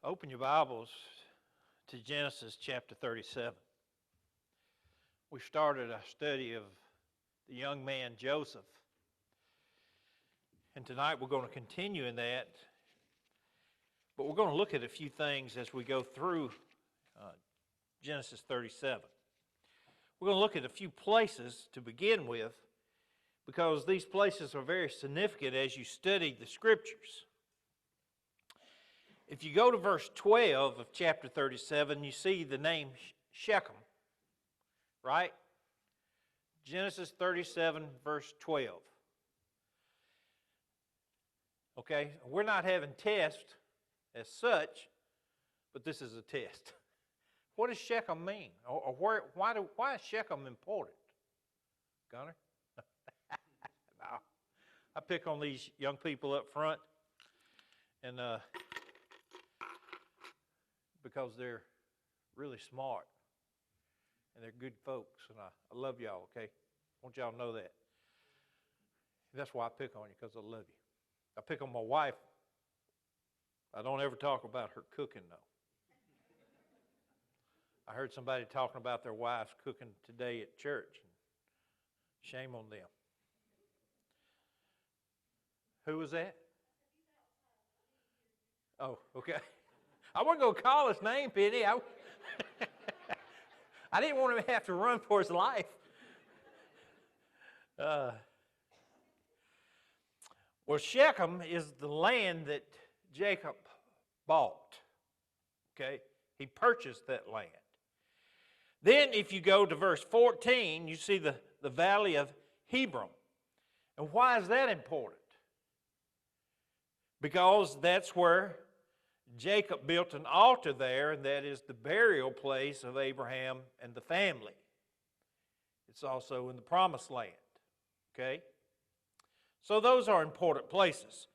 Open your Bibles to Genesis chapter 37. We started a study of the young man Joseph. And tonight we're going to continue in that. But we're going to look at a few things as we go through Genesis 37. We're going to look at a few places to begin with, because these places are very significant as you study the Scriptures. If you go to verse 12 of chapter 37, you see the name Shechem, right? Genesis 37, verse 12. Okay, we're not having tests as such, but this is a test. What does Shechem mean? Or why is Shechem important? Gunner? No. I pick on these young people up front, and because they're really smart and they're good folks, and I love y'all, okay? I want y'all to know that. That's why I pick on you, because I love you. I pick on my wife. I don't ever talk about her cooking, though. I heard somebody talking about their wives cooking today at church. Shame on them. Who was that? Oh, okay. I wasn't going to call his name, Penny. I didn't want him to have to run for his life. Well, Shechem is the land that Jacob bought. Okay? He purchased that land. Then if you go to verse 14, you see the valley of Hebron. And why is that important? Because that's where Jacob built an altar there, and that is the burial place of Abraham and the family. It's also in the Promised Land. Okay? So those are important places.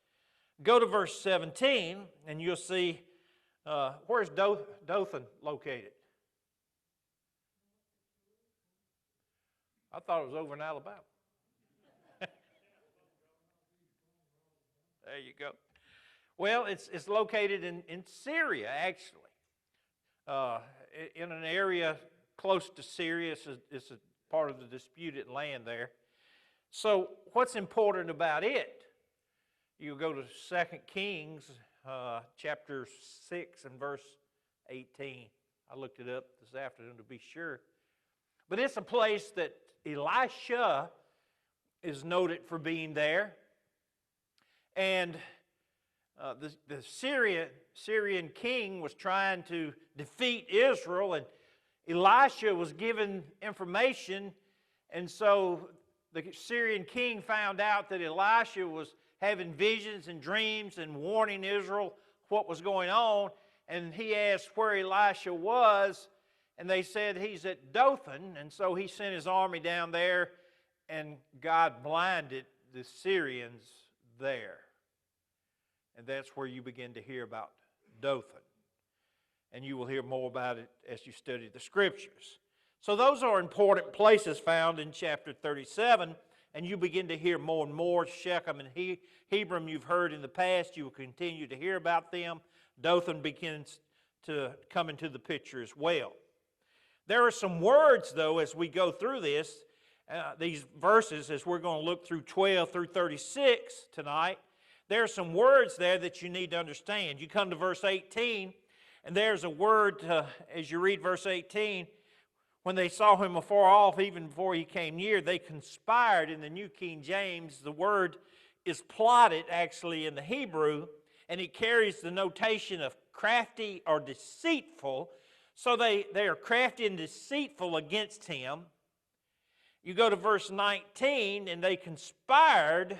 Go to verse 17, and you'll see, where's Dothan located? I thought it was over in Alabama. There you go. Well, it's located in Syria, actually. In an area close to Syria. It's a part of the disputed land there. So what's important about it? You go to 2 Kings chapter 6 and verse 18. I looked it up this afternoon to be sure. But it's a place that Elisha is noted for being there. And the Syrian king was trying to defeat Israel, and Elisha was given information, and so the Syrian king found out that Elisha was having visions and dreams and warning Israel what was going on, and he asked where Elisha was, and they said he's at Dothan, and so he sent his army down there, and God blinded the Syrians there. And that's where you begin to hear about Dothan. And you will hear more about it as you study the Scriptures. So those are important places found in chapter 37. And you begin to hear more and more. Shechem and Hebron you've heard in the past. You will continue to hear about them. Dothan begins to come into the picture as well. There are some words, though, as we go through these verses, as we're going to look through 12 through 36 tonight. There are some words there that you need to understand. You come to verse 18, and there's a word, as you read verse 18, when they saw him afar off, even before he came near, they conspired. In the New King James, the word is plotted actually in the Hebrew, and it carries the notation of crafty or deceitful. So they are crafty and deceitful against him. You go to verse 19, and they conspired.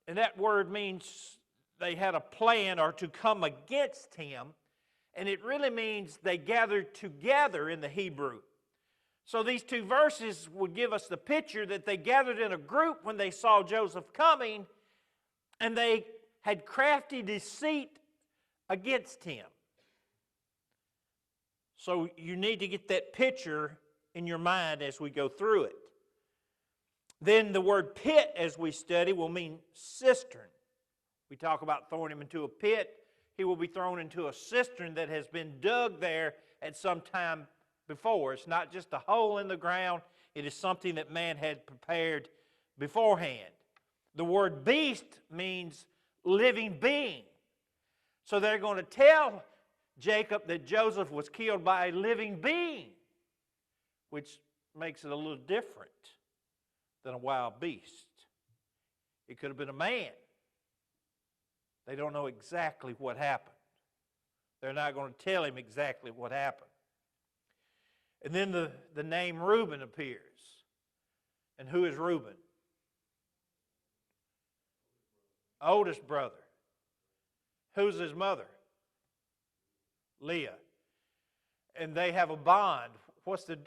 And that word means they had a plan or to come against him. And it really means they gathered together in the Hebrew. So these two verses would give us the picture that they gathered in a group when they saw Joseph coming, and they had crafty deceit against him. So you need to get that picture in your mind as we go through it. Then the word pit, as we study, will mean cistern. We talk about throwing him into a pit. he will be thrown into a cistern that has been dug there at some time before. It's not just a hole in the ground. It is something that man had prepared beforehand. The word beast means living being. So they're going to tell Jacob that Joseph was killed by a living being, which makes it a little different than a wild beast. It could have been a man. They don't know exactly what happened. They're not going to tell him exactly what happened. And then the name Reuben appears. And who is Reuben? Oldest brother. Who's his mother? Leah. And they have a bond.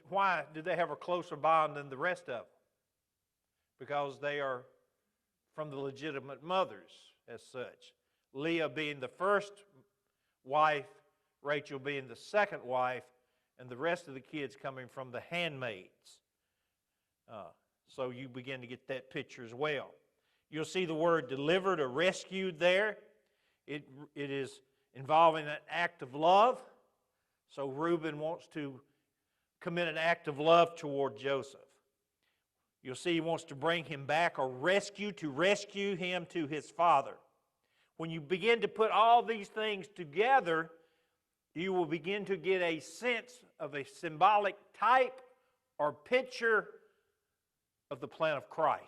Why do they have a closer bond than the rest of them? Because they are from the legitimate mothers as such. Leah being the first wife, Rachel being the second wife, and the rest of the kids coming from the handmaids. So you begin to get that picture as well. You'll see the word delivered or rescued there. It is involving an act of love. So Reuben wants to commit an act of love toward Joseph. You'll see he wants to bring him back or to rescue him to his father. When you begin to put all these things together, you will begin to get a sense of a symbolic type or picture of the plan of Christ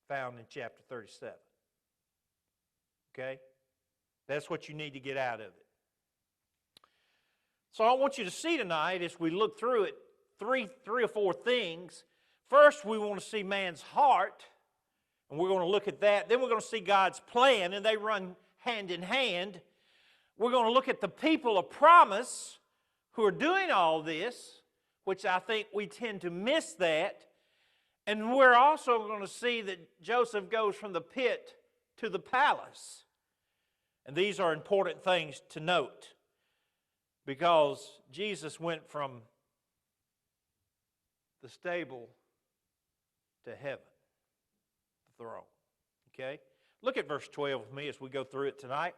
found in chapter 37. Okay? That's what you need to get out of it. So I want you to see tonight, as we look through it, three or four things. First, we want to see man's heart, and we're going to look at that. Then we're going to see God's plan, and they run hand in hand. We're going to look at the people of promise who are doing all this, which I think we tend to miss that. And we're also going to see that Joseph goes from the pit to the palace. And these are important things to note, because Jesus went from the stable to heaven, the throne. Okay? Look at verse 12 with me as we go through it tonight.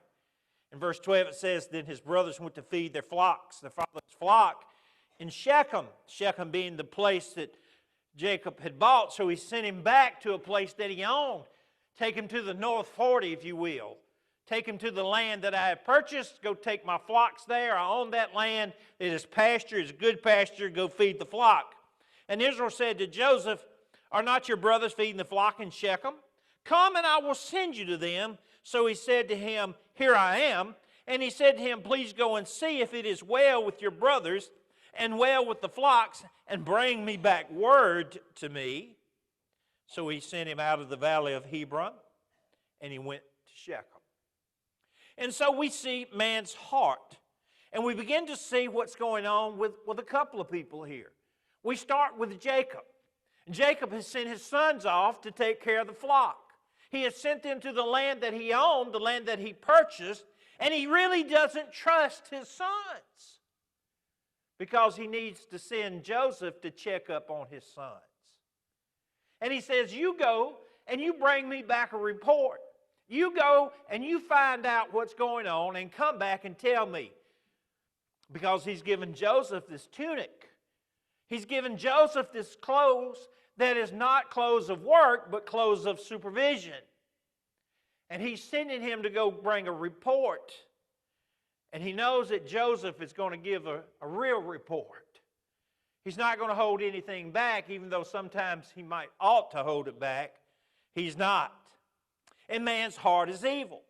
In verse 12 it says, then his brothers went to feed their flocks, their father's flock, in Shechem. Shechem being the place that Jacob had bought, so he sent him back to a place that he owned. Take him to the North 40, if you will. Take him to the land that I have purchased. Go take my flocks there. I own that land. It is pasture. It's good pasture. Go feed the flock. And Israel said to Joseph, are not your brothers feeding the flock in Shechem? Come and I will send you to them. So he said to him, here I am. And he said to him, please go and see if it is well with your brothers and well with the flocks, and bring me back word to me. So he sent him out of the valley of Hebron, and he went to Shechem. And so we see man's heart, and we begin to see what's going on with a couple of people here. We start with Jacob. Jacob has sent his sons off to take care of the flock. He has sent them to the land that he owned, the land that he purchased, and he really doesn't trust his sons, because he needs to send Joseph to check up on his sons. And he says, you go and you bring me back a report. You go and you find out what's going on and come back and tell me. Because he's given Joseph this tunic. He's given Joseph this clothes that is not clothes of work, but clothes of supervision. And he's sending him to go bring a report. And he knows that Joseph is going to give a real report. He's not going to hold anything back, even though sometimes he ought to hold it back. He's not. And man's heart is evil.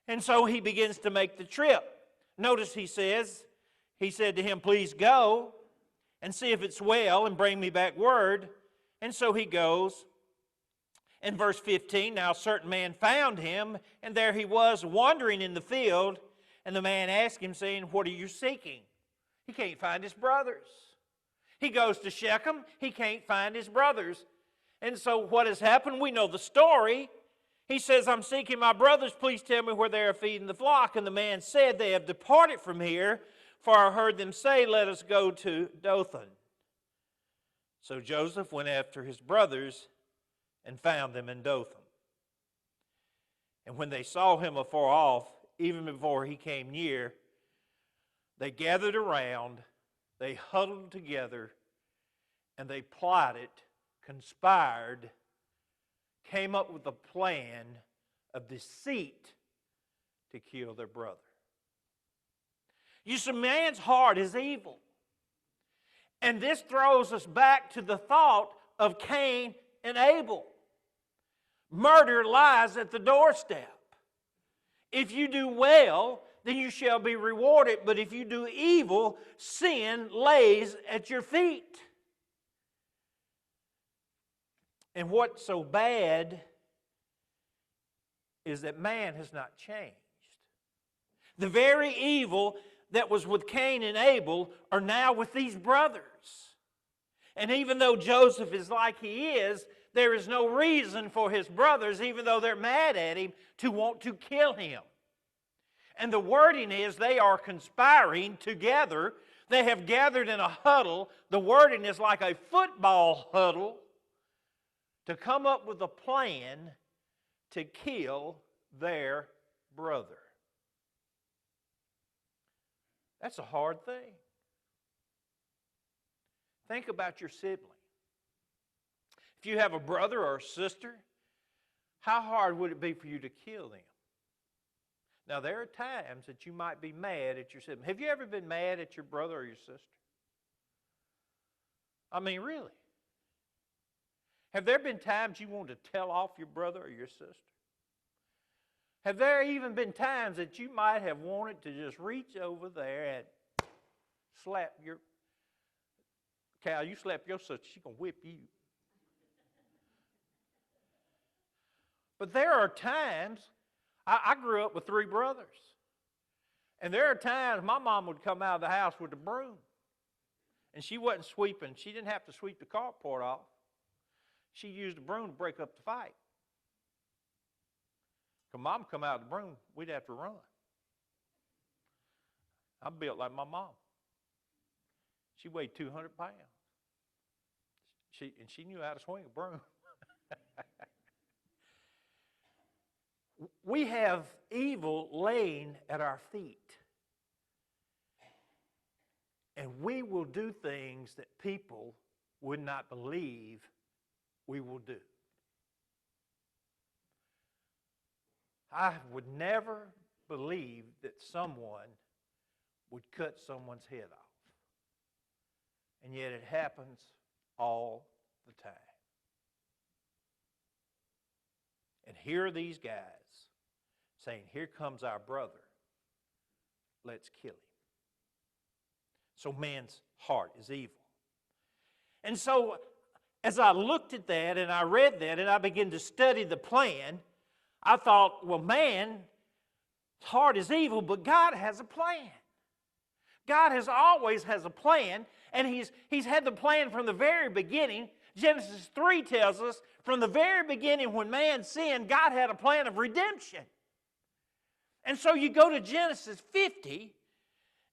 And so he begins to make the trip. Notice he said to him, please go and see if it's well and bring me back word. And so he goes. In verse 15, now a certain man found him, and there he was wandering in the field. And the man asked him, saying, what are you seeking? He can't find his brothers. He goes to Shechem. He can't find his brothers. And so what has happened? We know the story. He says, I'm seeking my brothers. Please tell me where they are feeding the flock. And the man said, they have departed from here, for I heard them say, let us go to Dothan. So Joseph went after his brothers and found them in Dothan. And when they saw him afar off, even before he came near, they gathered around, they huddled together, and they plotted, conspired, came up with a plan of deceit to kill their brother. You see, man's heart is evil. And this throws us back to the thought of Cain and Abel. Murder lies at the doorstep. If you do well, then you shall be rewarded. But if you do evil, sin lays at your feet. And what's so bad is that man has not changed. The very evil that was with Cain and Abel are now with these brothers. And even though Joseph is like he is, there is no reason for his brothers, even though they're mad at him, to want to kill him. And the wording is they are conspiring together. They have gathered in a huddle. The wording is like a football huddle to come up with a plan to kill their brother. That's a hard thing. Think about your sibling. If you have a brother or a sister, how hard would it be for you to kill them? Now, there are times that you might be mad at your sibling. Have you ever been mad at your brother or your sister? I mean, really? Have there been times you wanted to tell off your brother or your sister? Have there even been times that you might have wanted to just reach over there and slap your... Cal, you slap your sister, she's going to whip you. But there are times, I grew up with 3 brothers. And there are times my mom would come out of the house with a broom. And she wasn't sweeping. She didn't have to sweep the carport off. She used a broom to break up the fight. When Mom come out of the broom, we'd have to run. I'm built like my mom. She weighed 200 pounds. She knew how to swing a broom. We have evil laying at our feet. And we will do things that people would not believe we will do. I would never believe that someone would cut someone's head off. And yet it happens all the time. And here are these guys saying, here comes our brother. Let's kill him. So man's heart is evil. And so as I looked at that and I read that and I began to study the plan, I thought, well, man's heart is evil, but God has a plan. God always has a plan, and He's had the plan from the very beginning. Genesis 3 tells us, from the very beginning when man sinned, God had a plan of redemption. And so you go to Genesis 50,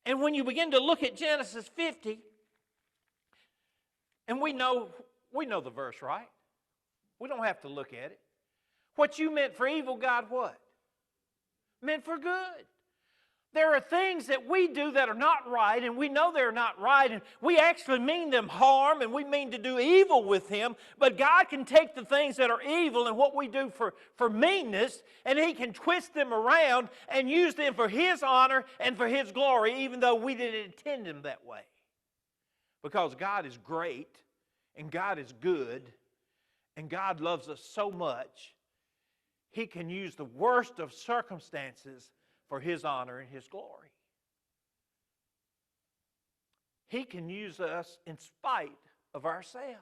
and when you begin to look at Genesis 50, and we know the verse, right? We don't have to look at it. What you meant for evil, God what? Meant for good. There are things that we do that are not right, and we know they're not right, and we actually mean them harm, and we mean to do evil with Him, but God can take the things that are evil and what we do for meanness, and He can twist them around and use them for His honor and for His glory, even though we didn't intend them that way. Because God is great, and God is good, and God loves us so much, He can use the worst of circumstances for His honor and His glory. He can use us in spite of ourselves.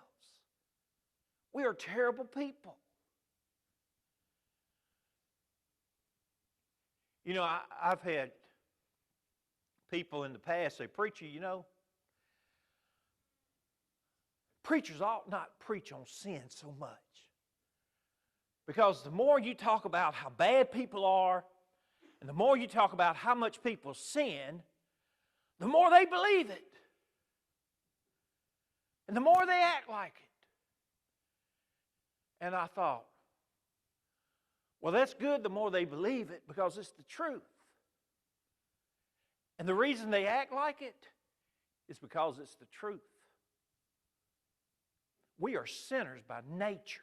We are terrible people. You know, I've had people in the past say, preacher, you know, preachers ought not preach on sin so much. Because the more you talk about how bad people are, and the more you talk about how much people sin, the more they believe it. And the more they act like it. And I thought, well, that's good the more they believe it because it's the truth. And the reason they act like it is because it's the truth. We are sinners by nature.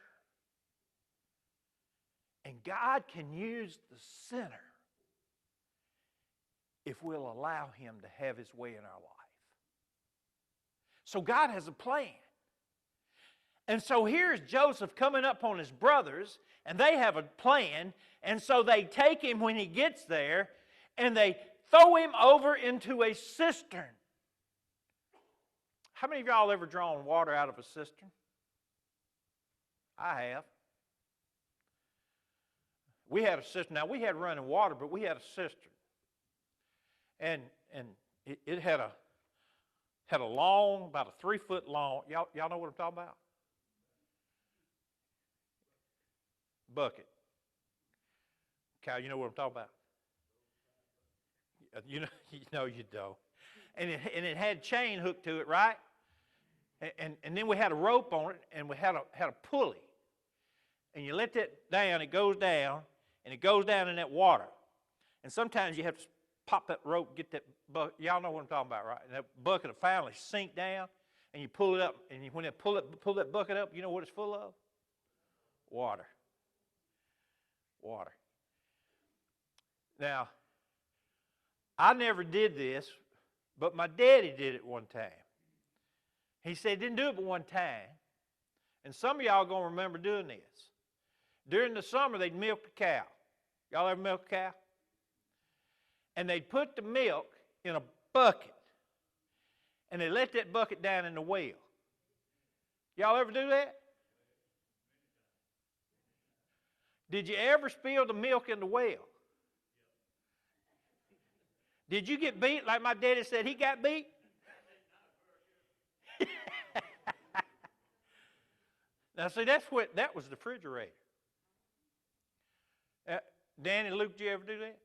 And God can use the sinner if we'll allow Him to have His way in our life. So God has a plan. And so here's Joseph coming up on his brothers, and they have a plan, and so they take him when he gets there, and they throw him over into a cistern. How many of y'all ever drawn water out of a cistern? I have. We had a cistern. Now, we had running water, but we had a cistern. And it had a long, about a 3-foot long, y'all know what I'm talking about? Bucket. Cal, you know what I'm talking about? You know you don't. And it had chain hooked to it, right? And then we had a rope on it, and we had a pulley. And you let that down, it goes down, and it goes down in that water. And sometimes you have to pop that rope, get that bucket. Y'all know what I'm talking about, right? And that bucket will finally sink down, and you pull it up. And when you pull that bucket up, you know what it's full of? Water. Water. Now, I never did this, but my daddy did it one time. He said he didn't do it but one time. And some of y'all are going to remember doing this. During the summer, they'd milk a cow. Y'all ever milk a cow? And they'd put the milk in a bucket, and they let that bucket down in the well. Y'all ever do that? Did you ever spill the milk in the well? Did you get beat like my daddy said he got beat? Now, see, that was the refrigerator. Danny, Luke, did you ever do that?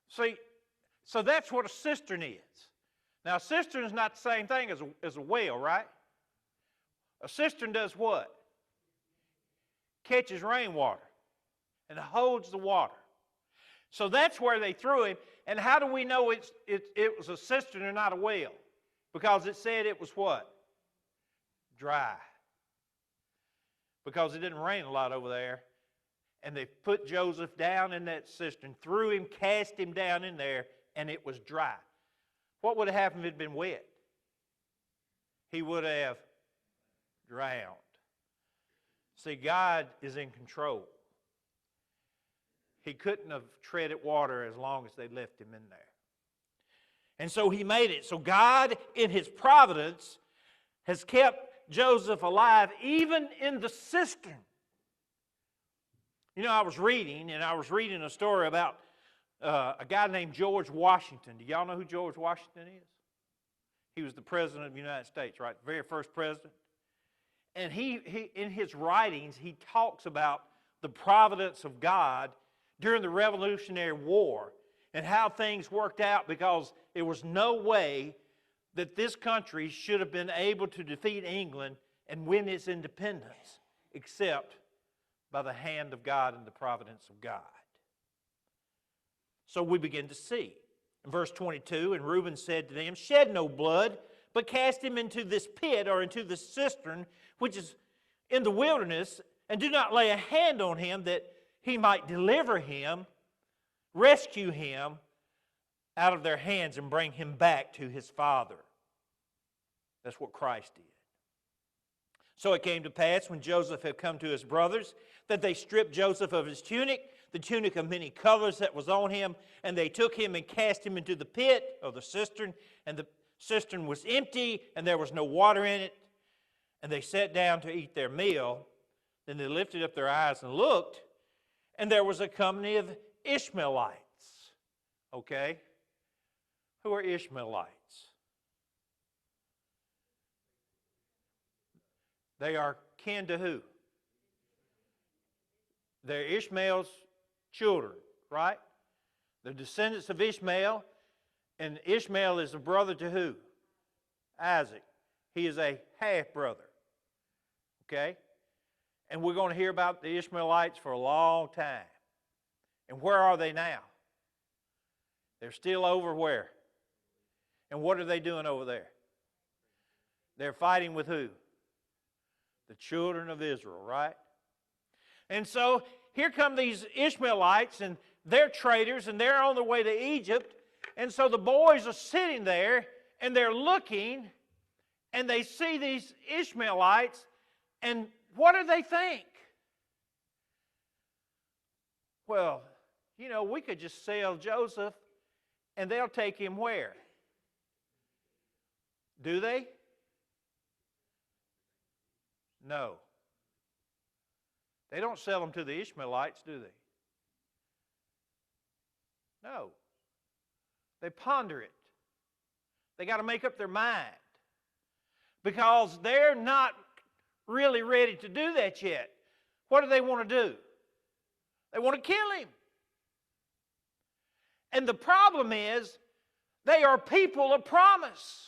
See, so that's what a cistern is. Now, a cistern is not the same thing as a well, right? A cistern does what? Catches rainwater and holds the water. So that's where they threw him. And how do we know it was a cistern and not a well? Because it said it was what? Dry. Because it didn't rain a lot over there. And they put Joseph down in that cistern, threw him, cast him down in there, and it was dry. What would have happened if it had been wet? He would have drowned. See, God is in control. He couldn't have treaded water as long as they left him in there. And so he made it. So God, in His providence, has kept Joseph alive even in the cistern. You know, I was reading a story about a guy named George Washington. Do y'all know who George Washington is? He was the President of the United States, right? The very first president. And he in his writings, he talks about the providence of God during the Revolutionary War and how things worked out, because there was no way that this country should have been able to defeat England and win its independence except by the hand of God and the providence of God. So we begin to see. In verse 22, and Reuben said to them, "Shed no blood, but cast him into this pit," or into this cistern, which is in the wilderness, "and do not lay a hand on him, that he might deliver him, rescue him out of their hands, and bring him back to his father." That's what Christ did. So it came to pass, when Joseph had come to his brothers, that they stripped Joseph of his tunic, the tunic of many colors that was on him, and they took him and cast him into the pit, or the cistern, and the cistern was empty, and there was no water in it. And they sat down to eat their meal. Then they lifted up their eyes and looked, and there was a company of Ishmaelites. Okay? Who are Ishmaelites? They are kin to who? They're Ishmael's children, right? They're descendants of Ishmael, and Ishmael is a brother to who? Isaac. He is a half-brother. Okay? And we're going to hear about the Ishmaelites for a long time. And where are they now? They're still over where? And what are they doing over there? They're fighting with who? The children of Israel, right? And so here come these Ishmaelites, and they're traders, and they're on their way to Egypt. And so the boys are sitting there, and they're looking, and they see these Ishmaelites, and what do they think? Well, we could just sell Joseph, and they'll take him where? Do they? No. They don't sell them to the Ishmaelites, do they? No. They ponder it. They got to make up their mind. Because they're not really ready to do that yet. What do they want to do? They want to kill him. And the problem is, they are people of promise.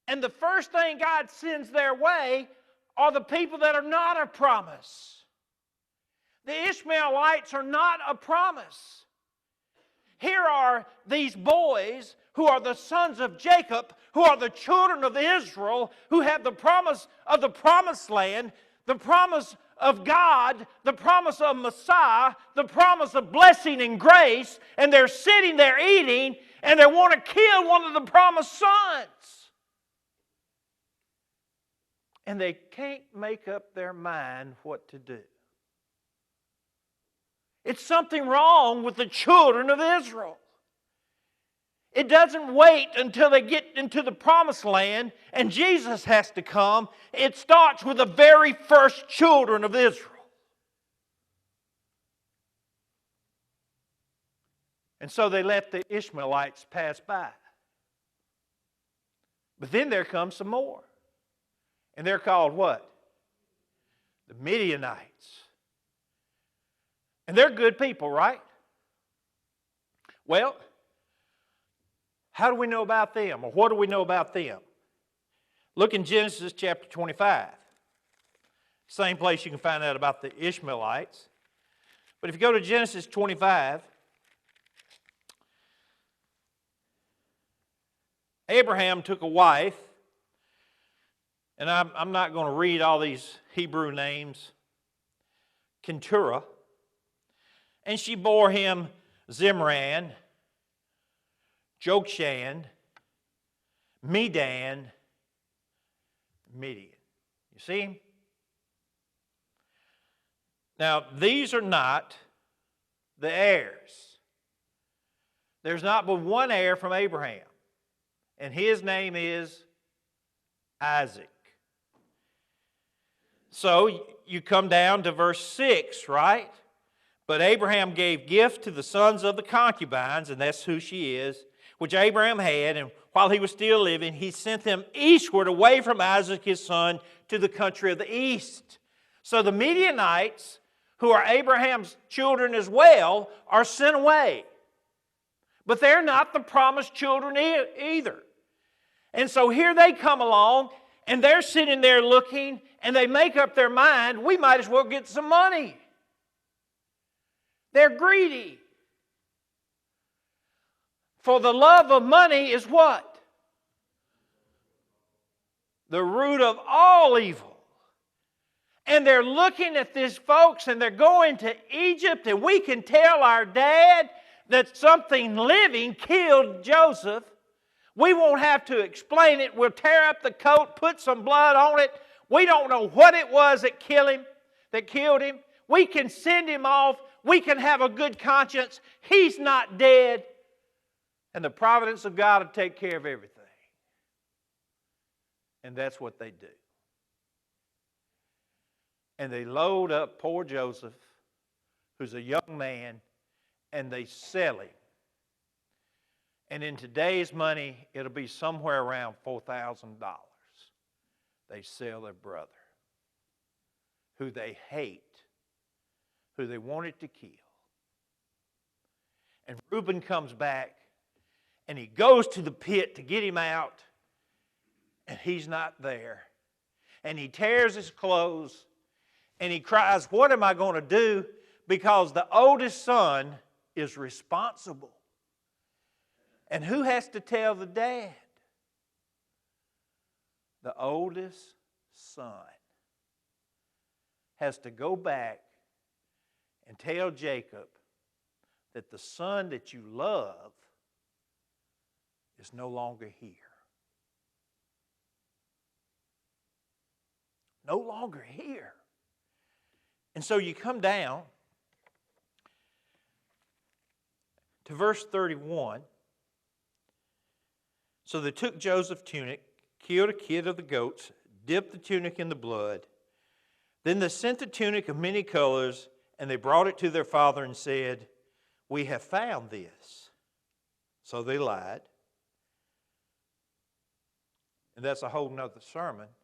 And the first thing God sends their way are the people that are not a promise. The Ishmaelites are not a promise. Here are these boys who are the sons of Jacob, who are the children of Israel, who have the promise of the promised land, the promise of God, the promise of Messiah, the promise of blessing and grace, and they're sitting there eating, and they want to kill one of the promised sons. And they can't make up their mind what to do. It's something wrong with the children of Israel. It doesn't wait until they get into the promised land and Jesus has to come. It starts with the very first children of Israel. And so they let the Ishmaelites pass by. But then there comes some more. And they're called what? The Midianites. And they're good people, right? Well, how do we know about them? Or what do we know about them? Look in Genesis chapter 25. Same place you can find out about the Ishmaelites. But if you go to Genesis 25, Abraham took a wife, and I'm not going to read all these Hebrew names, Keturah, and she bore him Zimran, Jokshan, Medan, Midian. You see him? Now, these are not the heirs. There's not but one heir from Abraham, and his name is Isaac. So, you come down to verse 6, right? But Abraham gave gift to the sons of the concubines, and that's who she is, which Abraham had, and while he was still living, he sent them eastward away from Isaac his son to the country of the east. So the Midianites, who are Abraham's children as well, are sent away. But they're not the promised children either. And so here they come along, and they're sitting there looking, and they make up their mind, we might as well get some money. They're greedy. For the love of money is what? The root of all evil. And they're looking at these folks, and they're going to Egypt, and we can tell our dad that something living killed Joseph. We won't have to explain it. We'll tear up the coat, put some blood on it. We don't know what it was that killed him. We can send him off. We can have a good conscience. He's not dead. And the providence of God will take care of everything. And that's what they do. And they load up poor Joseph, who's a young man, and they sell him. And in today's money, it'll be somewhere around $4,000. They sell their brother, who they hate, who they wanted to kill. And Reuben comes back, and he goes to the pit to get him out, and he's not there. And he tears his clothes, and he cries, what am I going to do? Because the oldest son is responsible. And who has to tell the dad? The oldest son has to go back and tell Jacob that the son that you love is no longer here. No longer here. And so you come down to verse 31. So they took Joseph's tunic, killed a kid of the goats, dipped the tunic in the blood. Then they sent the tunic of many colors, and they brought it to their father and said, "We have found this." So they lied. And that's a whole nother sermon,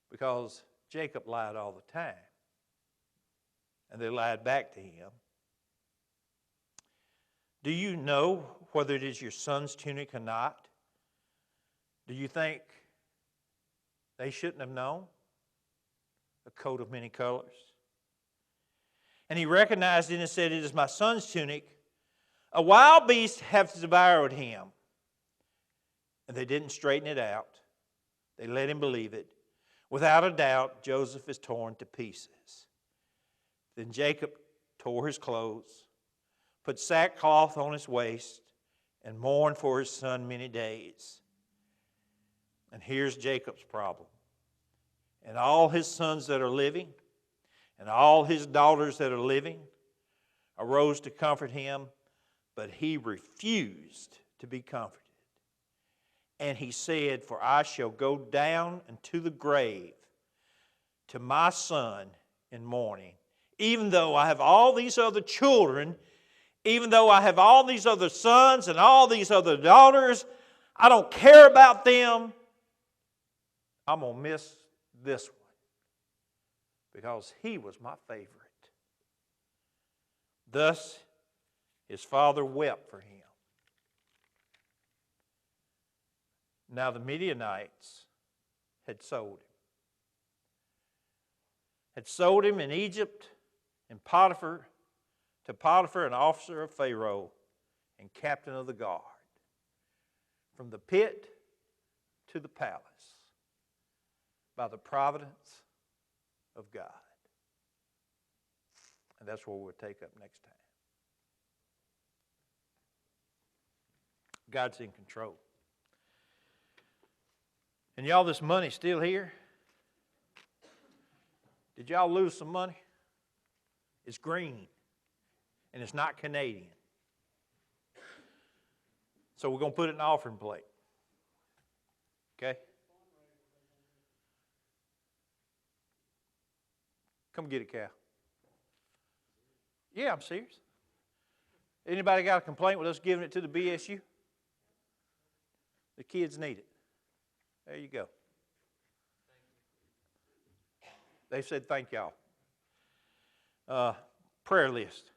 because Jacob lied all the time. And they lied back to him. Do you know whether it is your son's tunic or not? Do you think they shouldn't have known? A coat of many colors. And he recognized it and said, "It is my son's tunic. A wild beast hath devoured him." And they didn't straighten it out. They let him believe it. Without a doubt, Joseph is torn to pieces. Then Jacob tore his clothes, put sackcloth on his waist, and mourned for his son many days. And here's Jacob's problem. And all his sons that are living, and all his daughters that are living, arose to comfort him, but he refused to be comforted. And he said, "For I shall go down into the grave to my son in mourning. Even though I have all these other children, even though I have all these other sons and all these other daughters, I don't care about them. I'm going to miss this one because he was my favorite." Thus, his father wept for him. Now the Midianites had sold him in Egypt, and to Potiphar, an officer of Pharaoh and captain of the guard, from the pit to the palace, by the providence of God. And that's where we'll take up next time. God's in control. And y'all, this money's still here? Did y'all lose some money? It's green. And it's not Canadian. So we're going to put it in the offering plate. Okay? Come get it, Cal. Yeah, I'm serious. Anybody got a complaint with us giving it to the BSU? The kids need it. There you go. They said thank y'all. Prayer list.